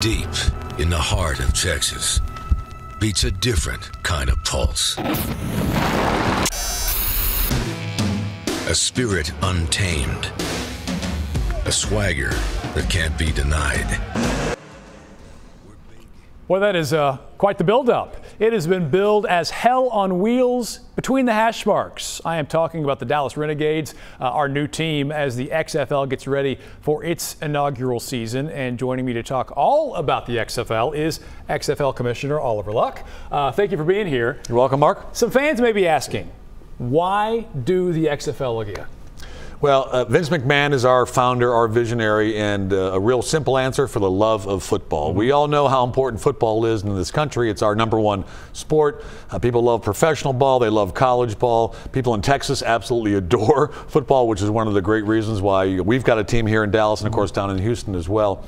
Deep in the heart of Texas beats a different kind of pulse. A spirit untamed. A swagger that can't be denied. Well, that is quite the build-up. It has been billed as hell on wheels between the hash marks. I am talking about the Dallas Renegades, our new team as the XFL gets ready for its inaugural season. And joining me to talk all about the XFL is XFL Commissioner Oliver Luck. Thank you for being here. You're welcome, Mark. Some fans may be asking, why do the XFL again? Well, Vince McMahon is our founder, our visionary, and a real simple answer: for the love of football. We all know how important football is in this country. It's our #1 sport. People love professional ball. They love college ball. People in Texas absolutely adore football, which is one of the great reasons why we've got a team here in Dallas and, of course, down in Houston as well.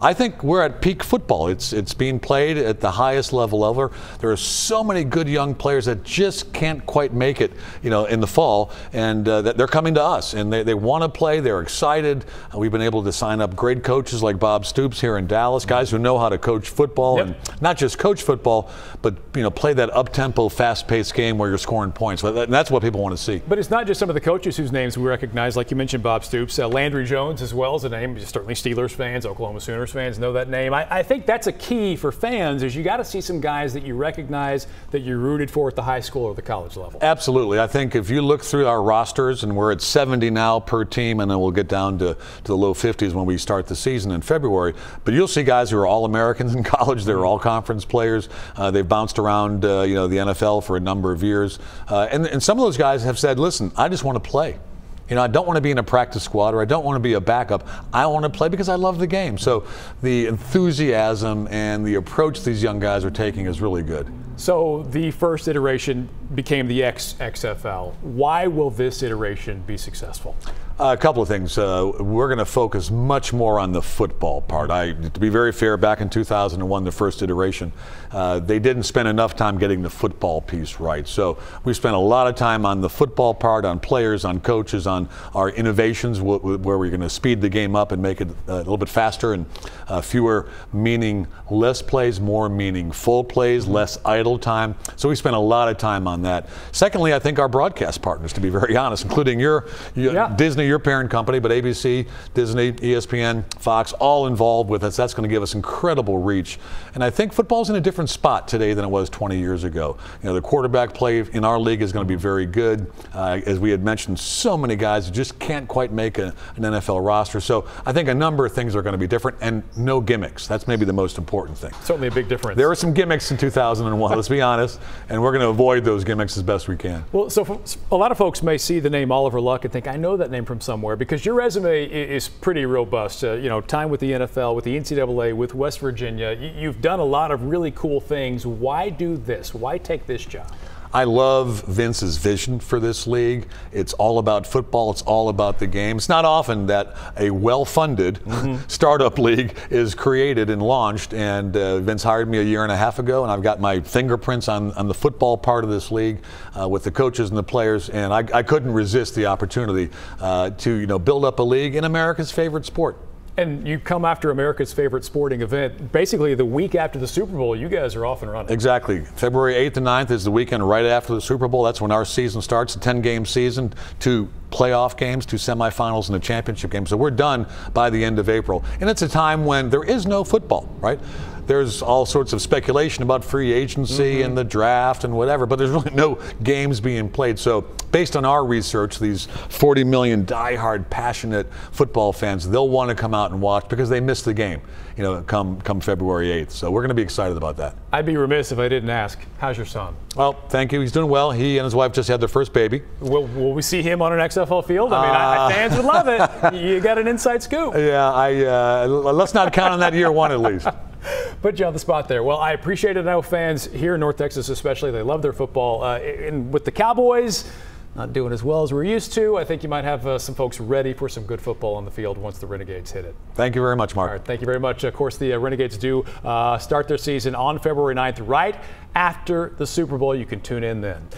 I think we're at peak football. It's being played at the highest level ever. There are so many good young players that just can't quite make it, in the fall, and they're coming to us. And they want to play. They're excited. We've been able to sign up great coaches like Bob Stoops here in Dallas, guys who know how to coach football, and not just coach football, but play that up-tempo, fast-paced game where you're scoring points. And that's what people want to see. But it's not just some of the coaches whose names we recognize, like you mentioned, Bob Stoops. Landry Jones as well is a name. Certainly Steelers fans, Oklahoma Sooners fans know that name. I think that's a key for fans, is you got to see some guys that you recognize, that you rooted for at the high school or the college level. Absolutely. I think if you look through our rosters, and we're at 70 now per team, and then we'll get down to the low 50s when we start the season in February. But you'll see guys who are All-Americans in college. They're all-conference players. They've bounced around the NFL for a number of years. And some of those guys have said, listen, I just want to play. I don't want to be in a practice squad, or I don't want to be a backup. I want to play because I love the game. So the enthusiasm and the approach these young guys are taking is really good. So the first iteration became the XFL. Why will this iteration be successful? A couple of things. We're going to focus much more on the football part. To be very fair, back in 2001, the first iteration, they didn't spend enough time getting the football piece right. So we spent a lot of time on the football part, on players, on coaches, on our innovations, where we're going to speed the game up and make it a little bit faster, and fewer meaningless plays, more meaningful plays, less idle time. So we spent a lot of time on that. Secondly, I think our broadcast partners, to be very honest, including your Disney, your parent company, but ABC, Disney, ESPN, Fox, all involved with us. That's going to give us incredible reach. And I think football's in a different spot today than it was 20 years ago. The quarterback play in our league is going to be very good. As we had mentioned, so many guys who just can't quite make an NFL roster. So I think a number of things are going to be different, and no gimmicks. That's maybe the most important thing. Certainly a big difference. There were some gimmicks in 2001, let's be honest, and we're going to avoid those gimmicks as best we can. Well, so a lot of folks may see the name Oliver Luck and think, I know that name from somewhere, because your resume is pretty robust. Time with the NFL, with the NCAA, with West Virginia. You've done a lot of really cool things. Why do this? Why take this job? I love Vince's vision for this league. It's all about football. It's all about the game. It's not often that a well-funded startup league is created and launched. And Vince hired me a year and a half ago, and I've got my fingerprints on the football part of this league with the coaches and the players. And I couldn't resist the opportunity to build up a league in America's favorite sport. And you come after America's favorite sporting event. Basically, the week after the Super Bowl, you guys are off and running. Exactly. February 8th and 9th is the weekend right after the Super Bowl. That's when our season starts, a 10-game season, 2 playoff games, 2 semifinals, and a championship game. So we're done by the end of April. And it's a time when there is no football, right? There's all sorts of speculation about free agency and the draft and whatever, but there's really no games being played. So based on our research, these 40 million diehard, passionate football fans, they'll want to come out and watch because they missed the game, come February 8th. So we're going to be excited about that. I'd be remiss if I didn't ask, how's your son? Well, thank you. He's doing well. He and his wife just had their first baby. Will we see him on an XFL field? I mean, fans would love it. You got an inside scoop. Yeah, let's not count on that year one at least. Put you on the spot there. Well, I appreciate it. I know fans here in North Texas especially, they love their football. And with the Cowboys not doing as well as we're used to, I think you might have some folks ready for some good football on the field once the Renegades hit it. Thank you very much, Mark. All right, thank you very much. Of course, the Renegades do start their season on February 9th, right after the Super Bowl. You can tune in then.